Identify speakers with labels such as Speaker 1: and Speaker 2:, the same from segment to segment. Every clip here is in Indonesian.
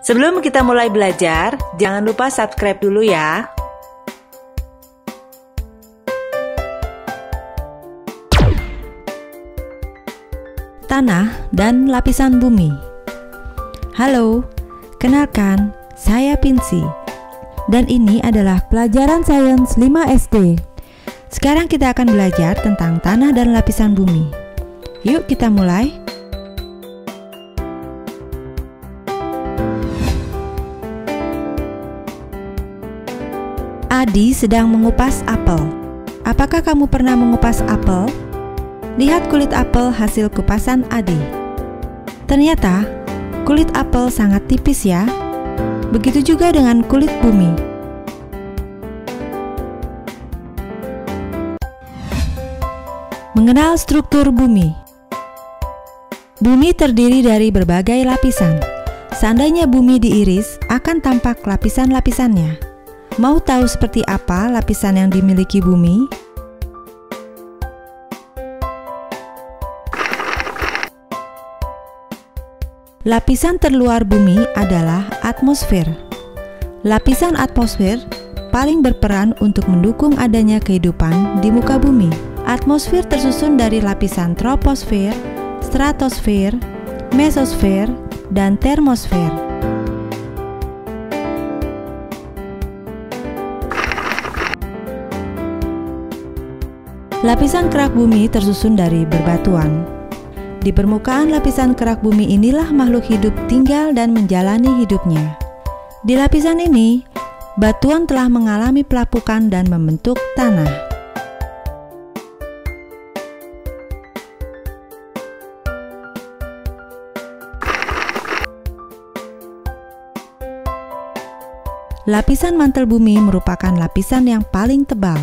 Speaker 1: Sebelum kita mulai belajar, jangan lupa subscribe dulu ya.
Speaker 2: Tanah dan lapisan bumi. Halo, kenalkan, saya Pinsi. Dan ini adalah pelajaran sains 5 SD. Sekarang kita akan belajar tentang tanah dan lapisan bumi. Yuk kita mulai. Adi sedang mengupas apel. Apakah kamu pernah mengupas apel? Lihat kulit apel hasil kupasan Adi. Ternyata kulit apel sangat tipis ya. Begitu juga dengan kulit bumi. Mengenal struktur bumi. Bumi terdiri dari berbagai lapisan. Seandainya bumi diiris, akan tampak lapisan-lapisannya. Mau tahu seperti apa lapisan yang dimiliki bumi? Lapisan terluar bumi adalah atmosfer. Lapisan atmosfer paling berperan untuk mendukung adanya kehidupan di muka bumi. Atmosfer tersusun dari lapisan troposfer, stratosfer, mesosfer, dan termosfer. Lapisan kerak bumi tersusun dari berbatuan. Di permukaan lapisan kerak bumi inilah makhluk hidup tinggal dan menjalani hidupnya. Di lapisan ini, batuan telah mengalami pelapukan dan membentuk tanah. Lapisan mantel bumi merupakan lapisan yang paling tebal.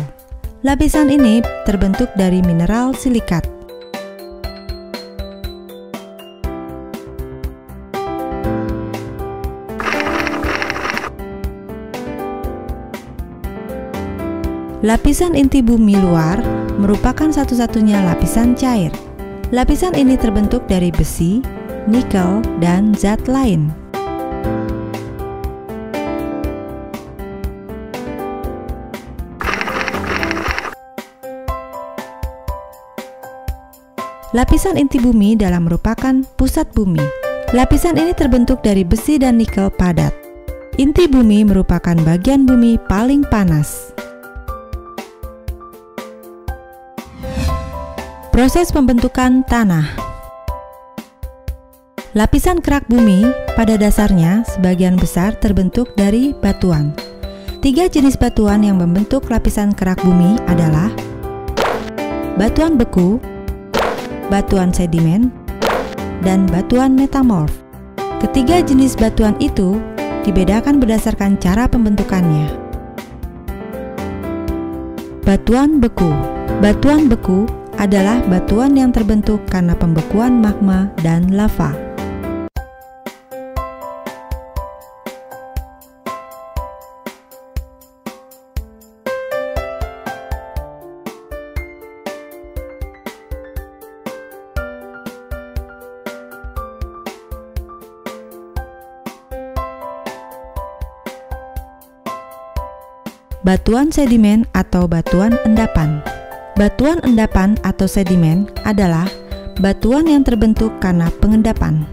Speaker 2: Lapisan ini terbentuk dari mineral silikat. Lapisan inti bumi luar merupakan satu-satunya lapisan cair. Lapisan ini terbentuk dari besi, nikel, dan zat lain. Lapisan inti bumi dalam merupakan pusat bumi. Lapisan ini terbentuk dari besi dan nikel padat. Inti bumi merupakan bagian bumi paling panas. Proses pembentukan tanah. Lapisan kerak bumi pada dasarnya sebagian besar terbentuk dari batuan. 3 jenis batuan yang membentuk lapisan kerak bumi adalah batuan beku, batuan sedimen, dan batuan metamorf. Ketiga jenis batuan itu dibedakan berdasarkan cara pembentukannya. Batuan beku. Batuan beku adalah batuan yang terbentuk karena pembekuan magma dan lava. Batuan sedimen atau batuan endapan. Batuan endapan atau sedimen adalah batuan yang terbentuk karena pengendapan.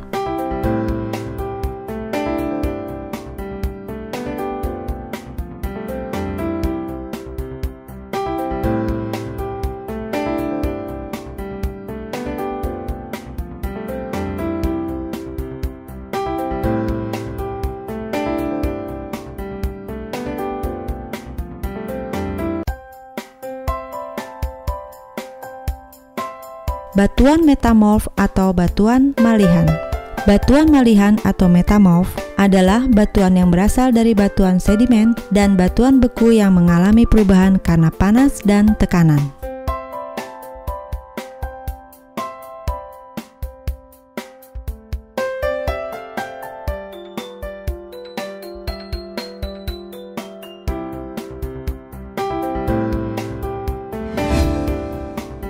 Speaker 2: Batuan metamorf atau batuan malihan. Batuan malihan atau metamorf adalah batuan yang berasal dari batuan sedimen dan batuan beku yang mengalami perubahan karena panas dan tekanan.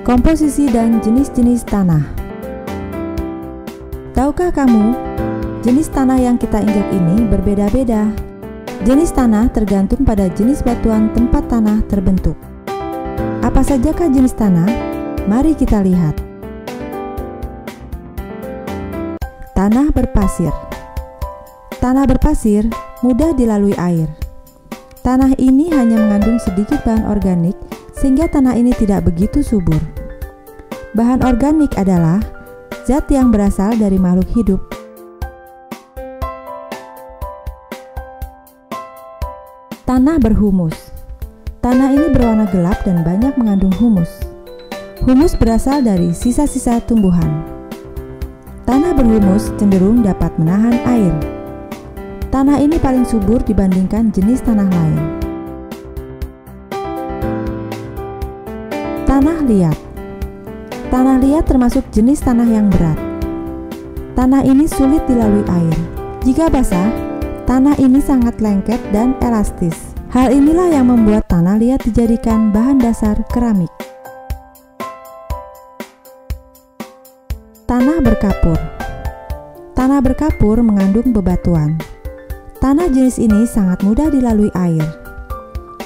Speaker 2: Komposisi dan jenis-jenis tanah. Tahukah kamu, jenis tanah yang kita injak ini berbeda-beda. Jenis tanah tergantung pada jenis batuan tempat tanah terbentuk. Apa sajakah jenis tanah? Mari kita lihat. Tanah berpasir. Tanah berpasir mudah dilalui air. Tanah ini hanya mengandung sedikit bahan organik sehingga tanah ini tidak begitu subur. Bahan organik adalah zat yang berasal dari makhluk hidup. Tanah berhumus. Tanah ini berwarna gelap dan banyak mengandung humus. Humus berasal dari sisa-sisa tumbuhan. Tanah berhumus cenderung dapat menahan air. Tanah ini paling subur dibandingkan jenis tanah lain. Tanah liat. Tanah liat termasuk jenis tanah yang berat. Tanah ini sulit dilalui air. Jika basah, tanah ini sangat lengket dan elastis. Hal inilah yang membuat tanah liat dijadikan bahan dasar keramik. Tanah berkapur. Tanah berkapur mengandung bebatuan. Tanah jenis ini sangat mudah dilalui air.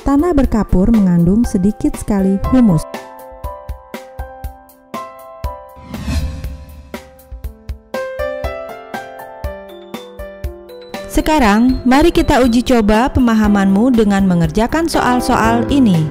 Speaker 2: Tanah berkapur mengandung sedikit sekali humus.
Speaker 1: Sekarang, mari kita uji coba pemahamanmu dengan mengerjakan soal-soal ini.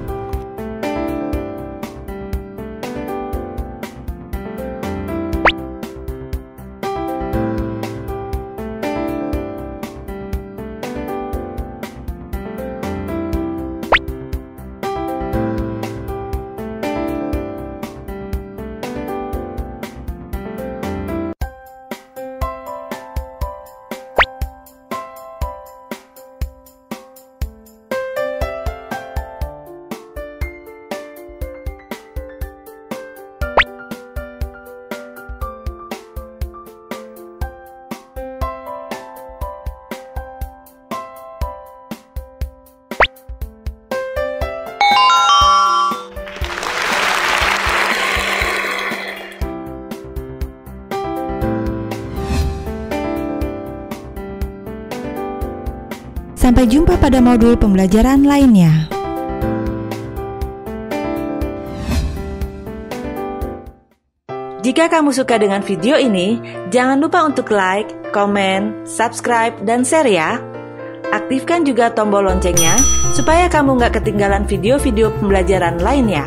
Speaker 2: Sampai jumpa pada modul pembelajaran lainnya.
Speaker 1: Jika kamu suka dengan video ini, jangan lupa untuk like, komen, subscribe, dan share ya. Aktifkan juga tombol loncengnya supaya kamu nggak ketinggalan video-video pembelajaran lainnya.